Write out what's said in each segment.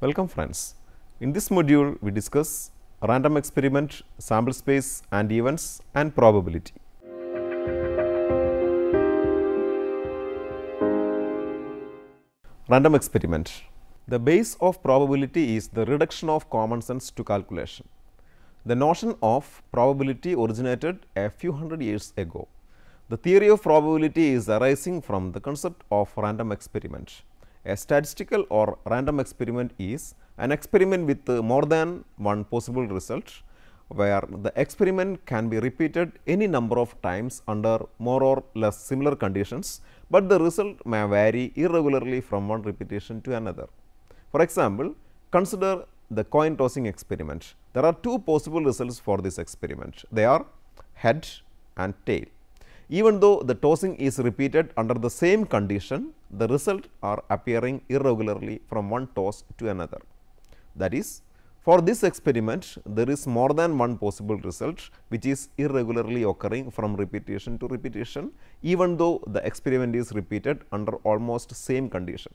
Welcome friends. In this module, we discuss random experiment, sample space and events and probability. Random experiment. The base of probability is the reduction of common sense to calculation. The notion of probability originated a few hundred years ago. The theory of probability is arising from the concept of random experiment. A statistical or random experiment is an experiment with more than one possible result, where the experiment can be repeated any number of times under more or less similar conditions, but the result may vary irregularly from one repetition to another. For example, consider the coin tossing experiment. There are two possible results for this experiment. They are head and tail. Even though the tossing is repeated under the same condition, the result are appearing irregularly from one toss to another. That is, for this experiment, there is more than one possible result which is irregularly occurring from repetition to repetition, even though the experiment is repeated under almost same condition.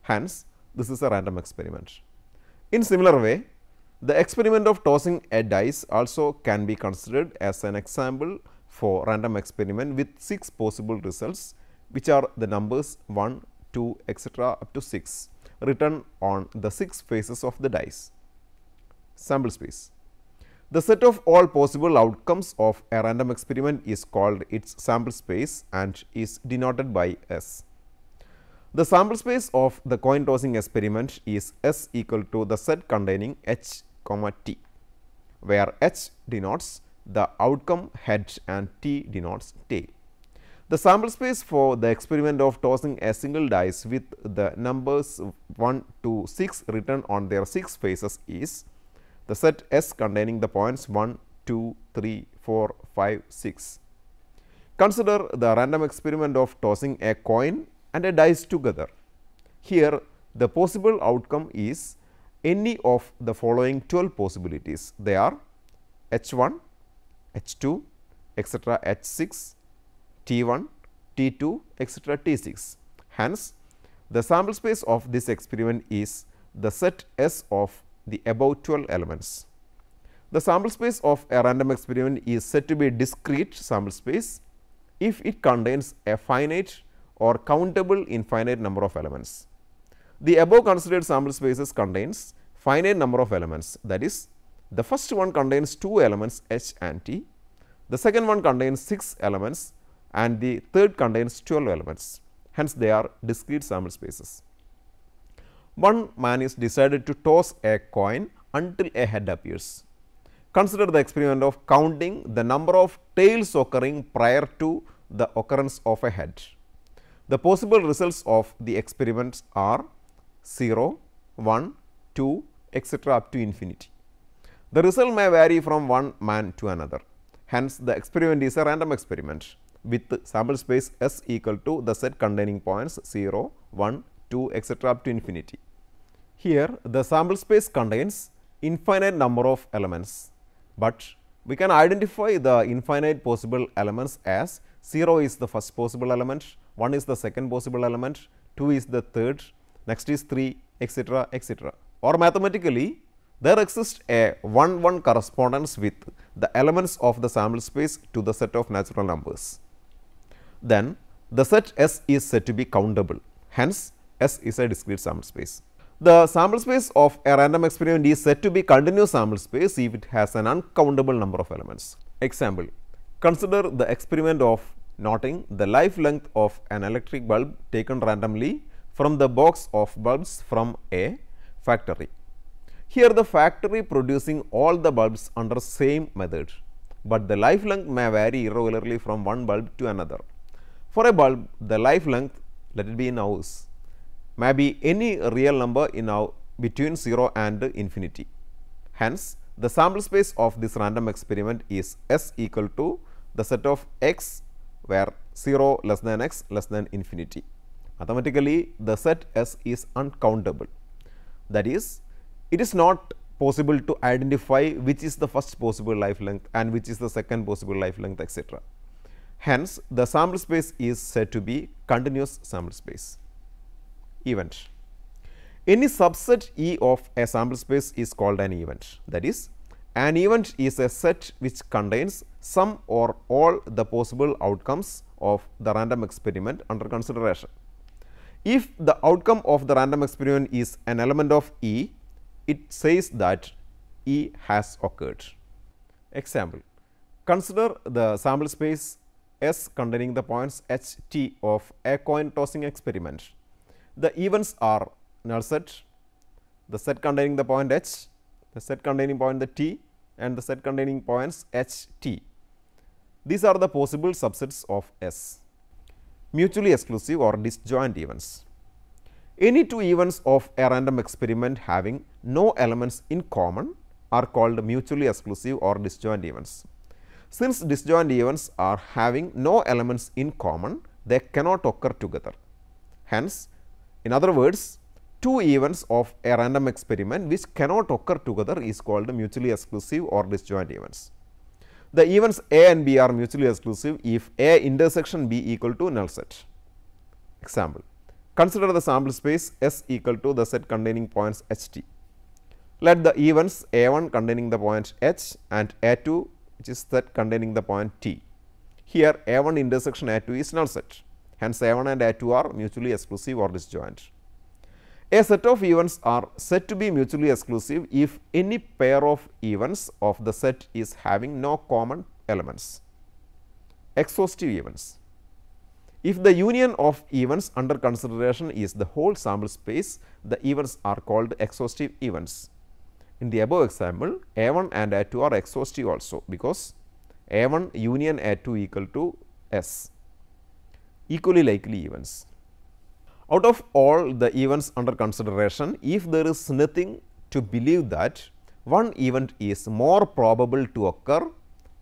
Hence, this is a random experiment. In similar way, the experiment of tossing a dice also can be considered as an example for random experiment with 6 possible results, which are the numbers 1, 2, etc. up to 6 written on the 6 faces of the dice. Sample space. The set of all possible outcomes of a random experiment is called its sample space and is denoted by S. The sample space of the coin tossing experiment is S equal to the set containing H, T, where H denotes the outcome head and T denotes tail. The sample space for the experiment of tossing a single dice with the numbers 1 to 6 written on their 6 faces is the set S containing the points 1, 2, 3, 4, 5, 6. Consider the random experiment of tossing a coin and a dice together. Here, the possible outcome is any of the following 12 possibilities. They are H1, H2, etc. H6, T1, T2, etc. T6. Hence, the sample space of this experiment is the set S of the above 12 elements. The sample space of a random experiment is said to be a discrete sample space if it contains a finite or countable infinite number of elements. The above considered sample spaces contains finite number of elements, that is, the first one contains 2 elements H and T, the second one contains 6 elements and the third contains 12 elements. Hence, they are discrete sample spaces. One man is decided to toss a coin until a head appears. Consider the experiment of counting the number of tails occurring prior to the occurrence of a head. The possible results of the experiments are 0, 1, 2, etc. up to infinity. The result may vary from one man to another. Hence, the experiment is a random experiment with sample space S equal to the set containing points 0, 1, 2, etc. up to infinity. Here, the sample space contains infinite number of elements, but we can identify the infinite possible elements as 0 is the first possible element, 1 is the second possible element, 2 is the third, next is 3, etc., etc. Or mathematically, there exists a 1-1 correspondence with the elements of the sample space to the set of natural numbers. Then, the set S is said to be countable. Hence, S is a discrete sample space. The sample space of a random experiment is said to be continuous sample space if it has an uncountable number of elements. Example, consider the experiment of noting the life length of an electric bulb taken randomly from the box of bulbs from a factory. Here, the factory producing all the bulbs under same method, but the life length may vary irregularly from one bulb to another. For a bulb, the life length, let it be in hours, may be any real number in between 0 and infinity. Hence, the sample space of this random experiment is S equal to the set of x where 0 less than x less than infinity. Mathematically, the set S is uncountable. That is, it is not possible to identify which is the first possible life length and which is the second possible life length, etc. Hence, the sample space is said to be continuous sample space. Event. Any subset E of a sample space is called an event. That is, an event is a set which contains some or all the possible outcomes of the random experiment under consideration. If the outcome of the random experiment is an element of E, it says that E has occurred. Example: consider the sample space S containing the points H T of a coin tossing experiment. The events are null set, the set containing the point H, the set containing point the T, and the set containing points H T. These are the possible subsets of S. Mutually exclusive or disjoint events. Any two events of a random experiment having no elements in common are called mutually exclusive or disjoint events. Since disjoint events are having no elements in common, they cannot occur together. Hence, in other words, two events of a random experiment which cannot occur together is called mutually exclusive or disjoint events. The events A and B are mutually exclusive if A intersection B equal to null set. Example: consider the sample space S equal to the set containing points H T. Let the events A1 containing the point H and A2 which is set containing the point T. Here A1 intersection A2 is null set. Hence, A1 and A2 are mutually exclusive or disjoint. A set of events are said to be mutually exclusive if any pair of events of the set is having no common elements. Exhaustive events. If the union of events under consideration is the whole sample space, the events are called exhaustive events. In the above example, A1 and A2 are exhaustive also, because A1 union A2 equal to S. Equally likely events. Out of all the events under consideration, if there is nothing to believe that one event is more probable to occur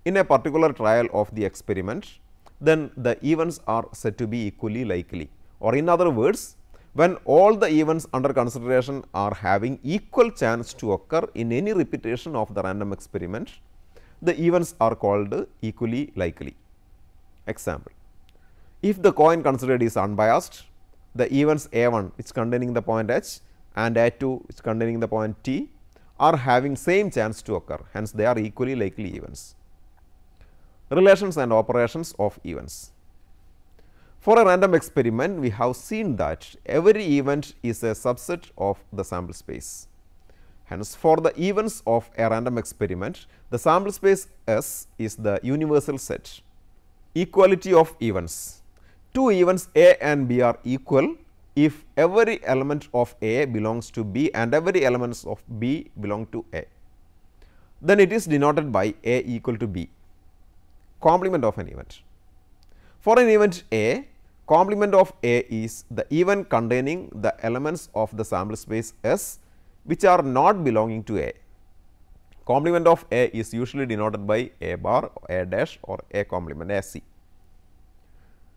in a particular trial of the experiment, then the events are said to be equally likely, or in other words, when all the events under consideration are having equal chance to occur in any repetition of the random experiment, the events are called equally likely. Example: if the coin considered is unbiased, the events A1 which containing the point H and A2 which containing the point T are having same chance to occur, hence they are equally likely events. Relations and operations of events. For a random experiment, we have seen that every event is a subset of the sample space. Hence, for the events of a random experiment, the sample space S is the universal set. Equality of events. Two events A and B are equal if every element of A belongs to B and every element of B belong to A. Then it is denoted by A equal to B. Complement of an event. For an event A, complement of A is the event containing the elements of the sample space S which are not belonging to A. Complement of A is usually denoted by A bar, A dash or A complement AC.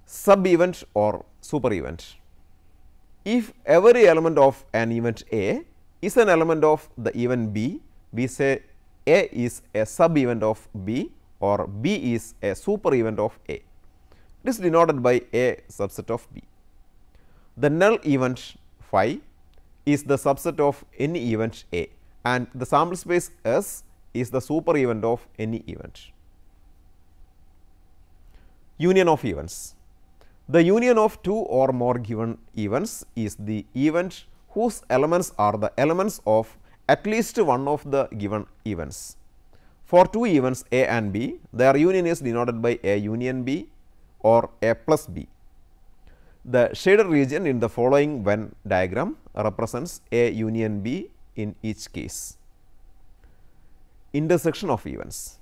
Sub event or super event. If every element of an event A is an element of the event B, we say A is a sub event of B or B is a super event of A. It is denoted by A subset of B. The null event phi is the subset of any event A, and the sample space S is the super event of any event. Union of events. The union of two or more given events is the event whose elements are the elements of at least one of the given events. For two events A and B, their union is denoted by A union B or A plus B. The shaded region in the following Venn diagram represents A union B in each case. Intersection of events.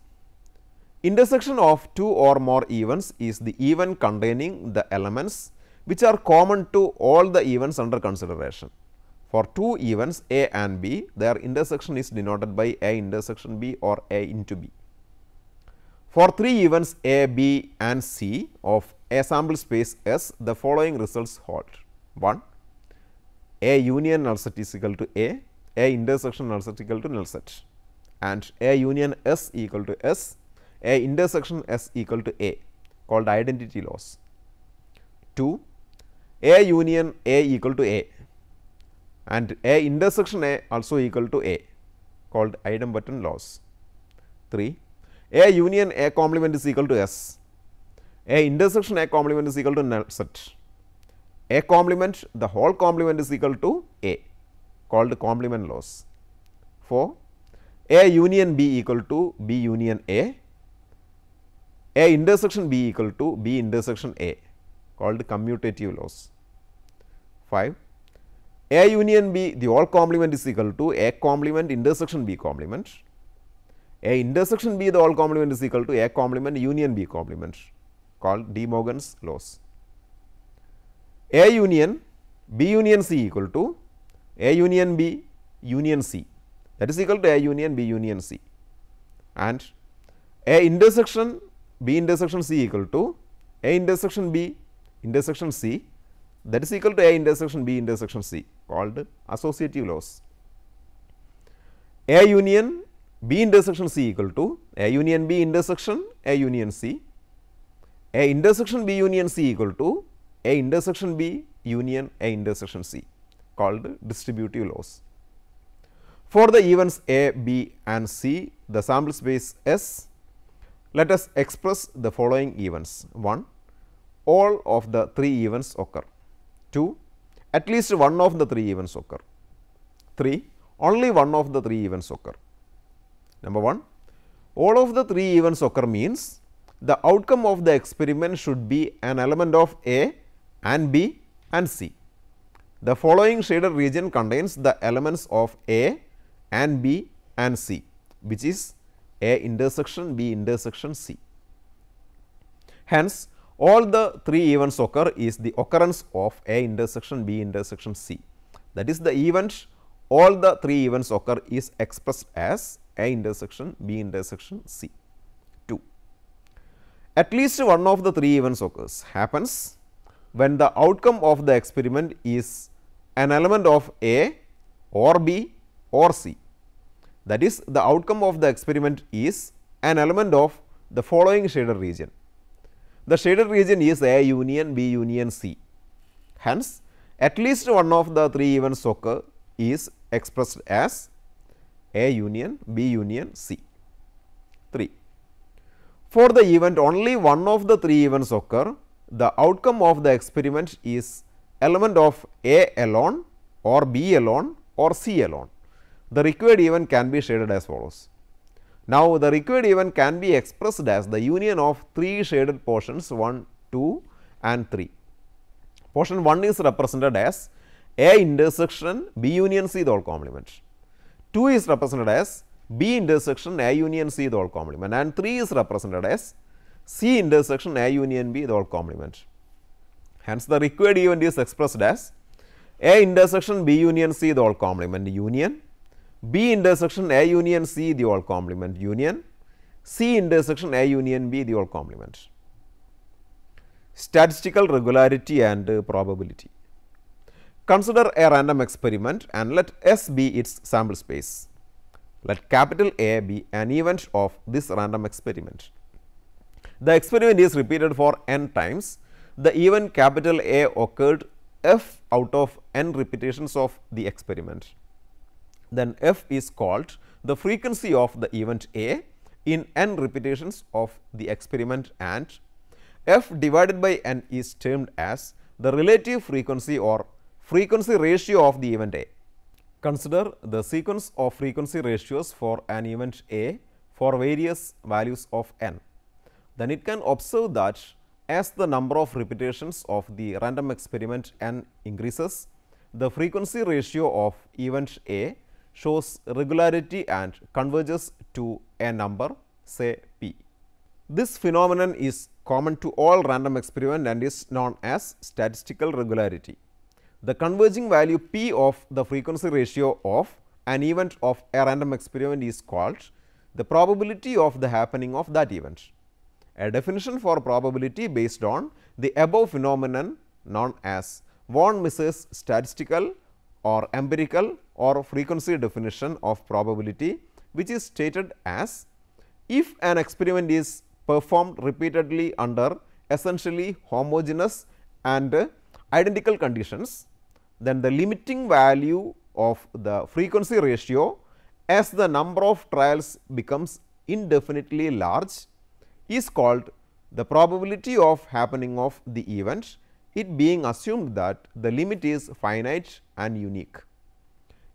Intersection of two or more events is the event containing the elements which are common to all the events under consideration. For two events A and B, their intersection is denoted by A intersection B or A into B. For three events A, B and C of a sample space S, the following results hold. 1. A union null set is equal to A intersection null set equal to null set, and A union S equal to S, A intersection S equal to A, called identity laws. 2. A union A equal to A, and A intersection A also equal to A, called Idem-Button laws. 3. A union A complement is equal to S. A intersection A complement is equal to null set. A complement, the whole complement is equal to A, called complement laws. 4. A union B equal to B union A. A intersection B equal to B intersection A, called commutative laws. 5. A union B, the whole complement is equal to A complement intersection B complement. A intersection B, the whole complement is equal to A complement union B complement, called De Morgan's laws. A union B union C equal to A union B union C, that is equal to A union B union C, and A intersection B intersection C equal to A intersection B intersection C, that is equal to A intersection B intersection C, called associative laws. A union B intersection C equal to A union B intersection A union C. A intersection B union C equal to A intersection B union A intersection C, called distributive laws. For the events A, B and C, the sample space S, let us express the following events. 1. All of the 3 events occur. 2. At least one of the 3 events occur. 3. Only one of the 3 events occur. Number 1, all of the 3 events occur means the outcome of the experiment should be an element of A and B and C. The following shaded region contains the elements of A and B and C, which is A intersection B intersection C. Hence, all the 3 events occur is the occurrence of A intersection B intersection C. That is, the event all the 3 events occur is expressed as A intersection B intersection C. 2. At least one of the 3 events occurs happens when the outcome of the experiment is an element of A or B or C. That is, the outcome of the experiment is an element of the following shaded region. The shaded region is A union B union C. Hence, at least one of the 3 events occur is expressed as A union B union C. 3. For the event only one of the 3 events occur, the outcome of the experiment is element of A alone or B alone or C alone. The required event can be shaded as follows. Now, the required event can be expressed as the union of 3 shaded portions 1, 2 and 3. Portion 1 is represented as A intersection B union C the whole complement. 2 is represented as B intersection A union C the whole complement, and 3 is represented as C intersection A union B the whole complement. Hence, the required event is expressed as A intersection B union C the whole complement union, B intersection A union C the whole complement union, C intersection A union B the whole complement. Statistical regularity and probability. Consider a random experiment and let S be its sample space. Let capital A be an event of this random experiment. The experiment is repeated for n times. The event capital A occurred f out of n repetitions of the experiment. Then f is called the frequency of the event A in n repetitions of the experiment, and f divided by n is termed as the relative frequency or frequency ratio of the event A. Consider the sequence of frequency ratios for an event A for various values of n. Then it can observe that as the number of repetitions of the random experiment n increases, the frequency ratio of event A shows regularity and converges to a number, say p. This phenomenon is common to all random experiment and is known as statistical regularity. The converging value p of the frequency ratio of an event of a random experiment is called the probability of the happening of that event. A definition for probability based on the above phenomenon known as von Mises statistical or empirical or frequency definition of probability, which is stated as: if an experiment is performed repeatedly under essentially homogeneous and identical conditions, then the limiting value of the frequency ratio as the number of trials becomes indefinitely large is called the probability of happening of the event, it being assumed that the limit is finite and unique.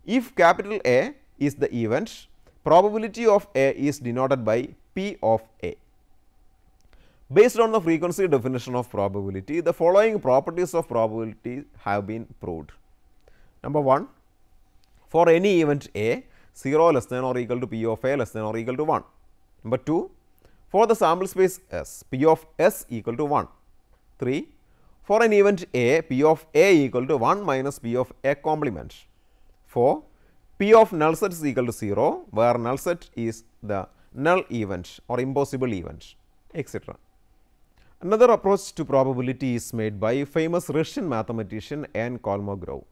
If capital A is the event, probability of A is denoted by P of A. Based on the frequency definition of probability, the following properties of probability have been proved. Number 1, for any event A, 0 less than or equal to P of A less than or equal to 1. Number 2, for the sample space S, P of S equal to 1. 3, for an event A, P of A equal to 1 minus P of A complement. 4, P of null set is equal to 0, where null set is the null event or impossible event, etc. Another approach to probability is made by famous Russian mathematician N. Kolmogorov.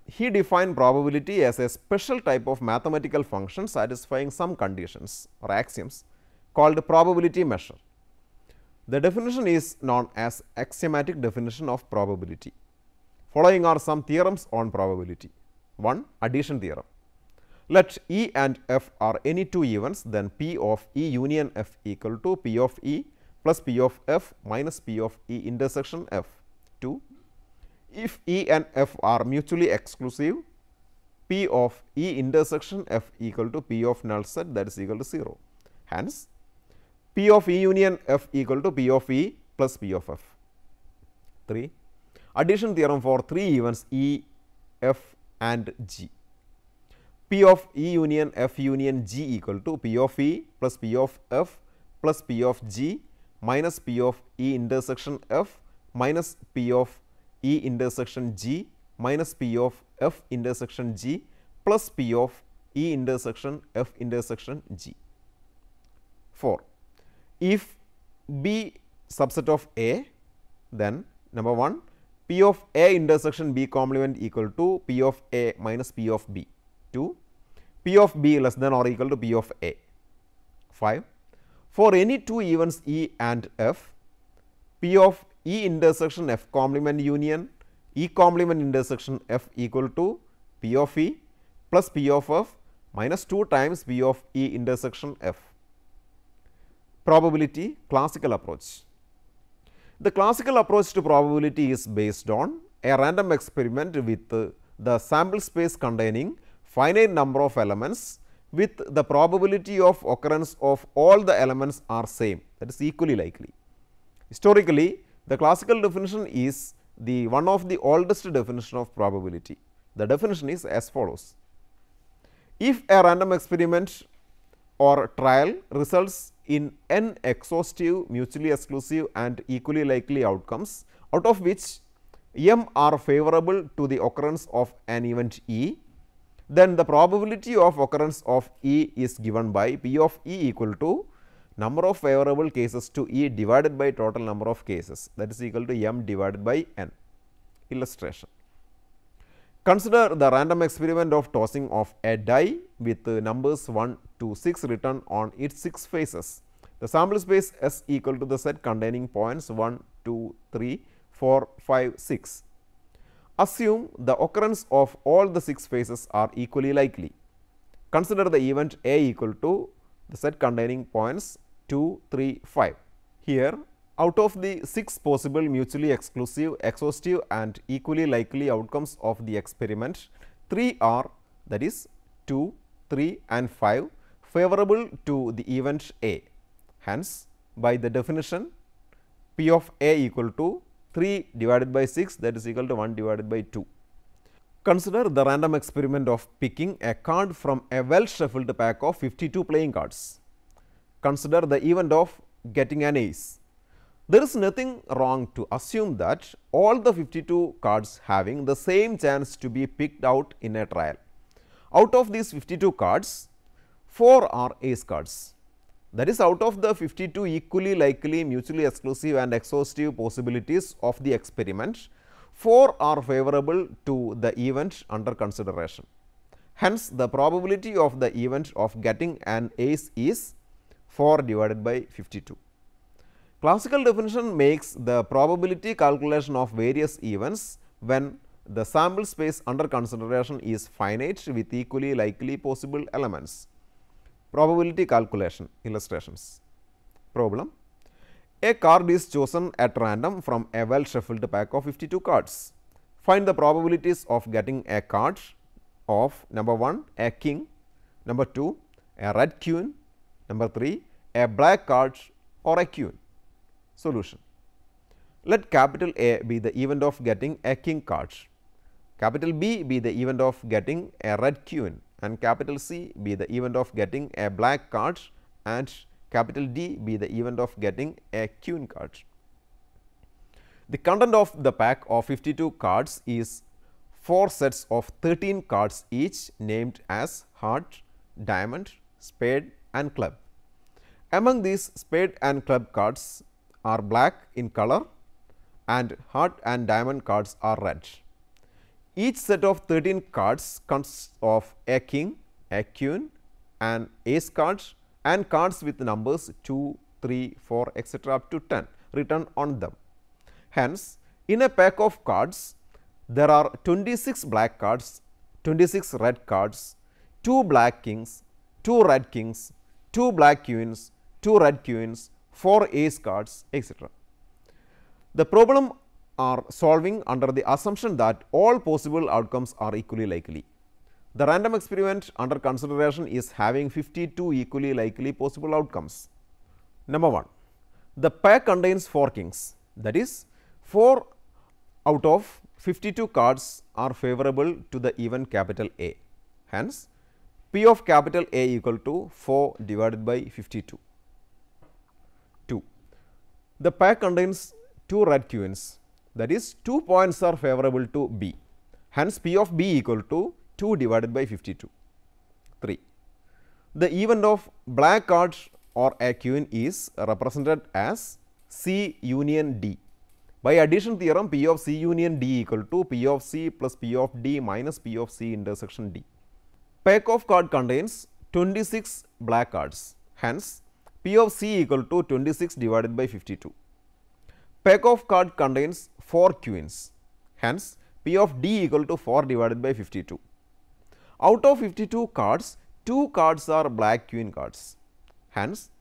He defined probability as a special type of mathematical function satisfying some conditions or axioms called probability measure. The definition is known as axiomatic definition of probability. Following are some theorems on probability. 1. Addition theorem. Let E and F are any two events, then P of E union F equal to P of E plus P of F minus P of E intersection F. 2. If E and F are mutually exclusive, P of E intersection F equal to P of null set, that is equal to 0. Hence, P of E union F equal to P of E plus P of F. 3. Addition theorem for three events E, F and G. P of E union F union G equal to P of E plus P of F plus P of G minus P of E intersection F minus P of E intersection G minus P of F intersection G plus P of E intersection F intersection G. 4. If B subset of A, then number 1, P of A intersection B complement equal to P of A minus P of B. 2. P of B less than or equal to P of A. 5. For any two events E and F, P of E intersection F complement union E complement intersection F equal to P of E plus P of F minus 2 times P of E intersection F. Probability classical approach. The classical approach to probability is based on a random experiment with the sample space containing finite number of elements with the probability of occurrence of all the elements are same, that is equally likely. Historically, the classical definition is the one of the oldest definition of probability. The definition is as follows: if a random experiment or trial results in n exhaustive, mutually exclusive and equally likely outcomes, out of which m are favorable to the occurrence of an event E, then the probability of occurrence of E is given by P of E equal to number of favorable cases to E divided by total number of cases, that is equal to m divided by n. Illustration: consider the random experiment of tossing of a die with numbers 1 to 6 written on its 6 faces. The sample space S equal to the set containing points 1, 2, 3, 4, 5, 6. Assume the occurrence of all the 6 faces are equally likely. Consider the event A equal to the set containing points 2, 3, 5. Here, out of the 6 possible mutually exclusive, exhaustive and equally likely outcomes of the experiment, 3 are, that is 2, 3 and 5 favorable to the event A. Hence, by the definition, P of A equal to 3 divided by 6, that is equal to 1 divided by 2. Consider the random experiment of picking a card from a well shuffled pack of 52 playing cards. Consider the event of getting an ace. There is nothing wrong to assume that all the 52 cards having the same chance to be picked out in a trial. Out of these 52 cards, 4 are ace cards. That is, out of the 52 equally likely, mutually exclusive and exhaustive possibilities of the experiment, 4 are favorable to the event under consideration. Hence, the probability of the event of getting an ace is 4 divided by 52. Classical definition makes the probability calculation of various events when the sample space under consideration is finite with equally likely possible elements. Probability calculation illustrations. Problem: a card is chosen at random from a well shuffled pack of 52 cards. Find the probabilities of getting a card of number 1 a king, number 2 a red queen, number 3 a black card or a queen. Solution: let capital A be the event of getting a king card, capital B be the event of getting a red queen, and capital C be the event of getting a black card, and capital D be the event of getting a queen card. The content of the pack of 52 cards is 4 sets of 13 cards each named as heart, diamond, spade and club. Among these, spade and club cards are black in color and heart and diamond cards are red. Each set of 13 cards consists of a king, a queen, an ace card and cards with numbers 2, 3, 4 etc. up to 10 written on them. Hence, in a pack of cards there are 26 black cards, 26 red cards, 2 black kings, 2 red kings, 2 black queens, 2 red queens, 4 ace cards etc. The problem are solving under the assumption that all possible outcomes are equally likely. The random experiment under consideration is having 52 equally likely possible outcomes. Number 1, the pack contains 4 kings, that is 4 out of 52 cards are favorable to the event capital A. Hence, P of capital A equal to 4 divided by 52. 2. The pack contains 2 red queens, that is 2 points are favorable to B. Hence, P of B equal to 2 divided by 52. 3. The event of black card or a queen is represented as C union D. By addition theorem, P of C union D equal to P of C plus P of D minus P of C intersection D. Pack of card contains 26 black cards. Hence, P of C equal to 26 divided by 52. Pack of card contains 4 queens. Hence, P of D equal to 4 divided by 52. Out of 52 cards, 2 cards are black queen cards. Hence,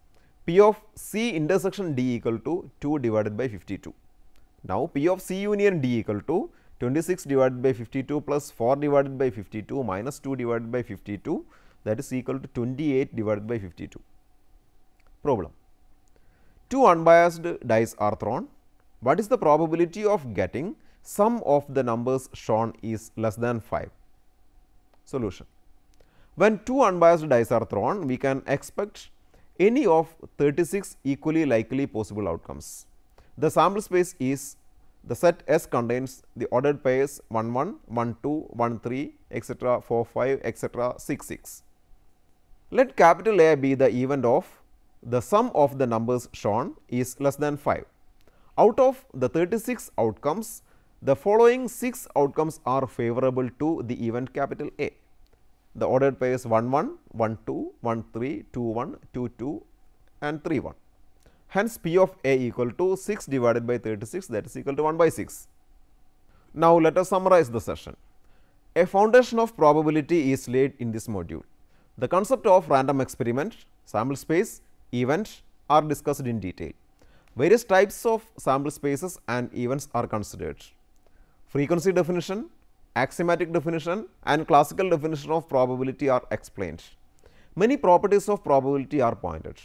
P of C intersection D equal to 2 divided by 52. Now, P of C union D equal to 26 divided by 52 plus 4 divided by 52 minus 2 divided by 52, that is equal to 28 divided by 52. Problem: 2 unbiased dice are thrown. What is the probability of getting sum of the numbers shown is less than 5? Solution: when 2 unbiased dice are thrown, we can expect any of 36 equally likely possible outcomes. The sample space is the set S contains the ordered pairs 1 1, 1 2, 1 3 etc. 4 5 etc. 6 6. Let capital A be the event of the sum of the numbers shown is less than 5. Out of the 36 outcomes, the following 6 outcomes are favorable to the event capital A. The ordered pairs 1 1, 1 2, 1 3, 2 1, 2 2 and 3 1. Hence, P of A equal to 6 divided by 36, that is equal to 1 by 6. Now, let us summarize the session. A foundation of probability is laid in this module. The concept of random experiment, sample space, event are discussed in detail. Various types of sample spaces and events are considered. Frequency definition, axiomatic definition and classical definition of probability are explained. Many properties of probability are pointed.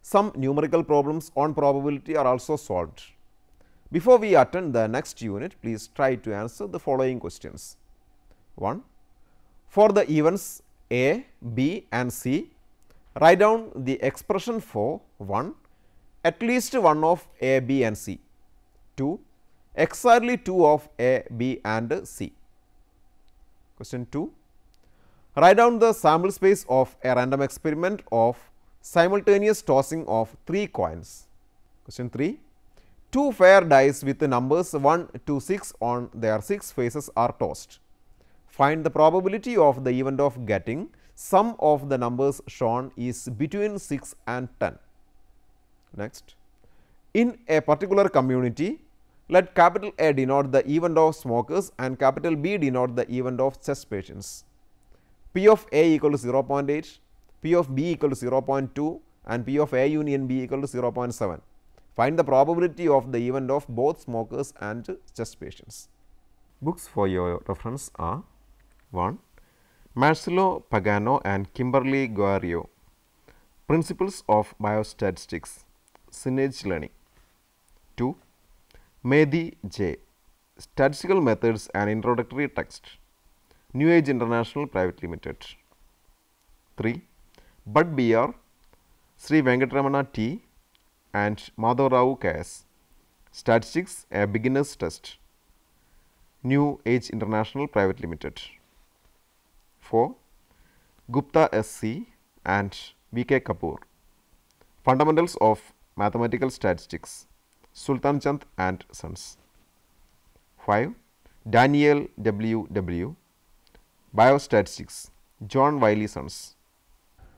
Some numerical problems on probability are also solved. Before we attend the next unit, please try to answer the following questions. 1. For the events A, B and C, write down the expression for 1. At least one of A, B and C. 2. Exactly 2 of A, B and C. Question 2. Write down the sample space of a random experiment of simultaneous tossing of 3 coins. Question 3. 2 fair dice with the numbers 1 to 6 on their 6 faces are tossed. Find the probability of the event of getting sum of the numbers shown is between 6 and 10. Next, in a particular community, Let capital A denote the event of smokers and capital B denote the event of chest patients. P of A equal to 0.8, P of B equal to 0.2 and P of A union B equal to 0.7. Find the probability of the event of both smokers and chest patients. Books for your reference are 1. Marcelo Pagano and Kimberly Guerrio, Principles of Biostatistics, Signage Learning. 2. Methi J, Statistical Methods and Introductory Text, New Age International Private Limited. 3. Bud B.R., Sri Venkatramana T. and Madhav Rao K.S., Statistics, a Beginner's Test, New Age International Private Limited. 4. Gupta S.C. and V.K. Kapoor, Fundamentals of Mathematical Statistics, Sultan Chand and Sons. 5. Daniel W. Biostatistics, John Wiley Sons.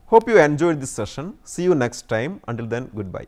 Hope you enjoyed this session. See you next time. Until then, goodbye.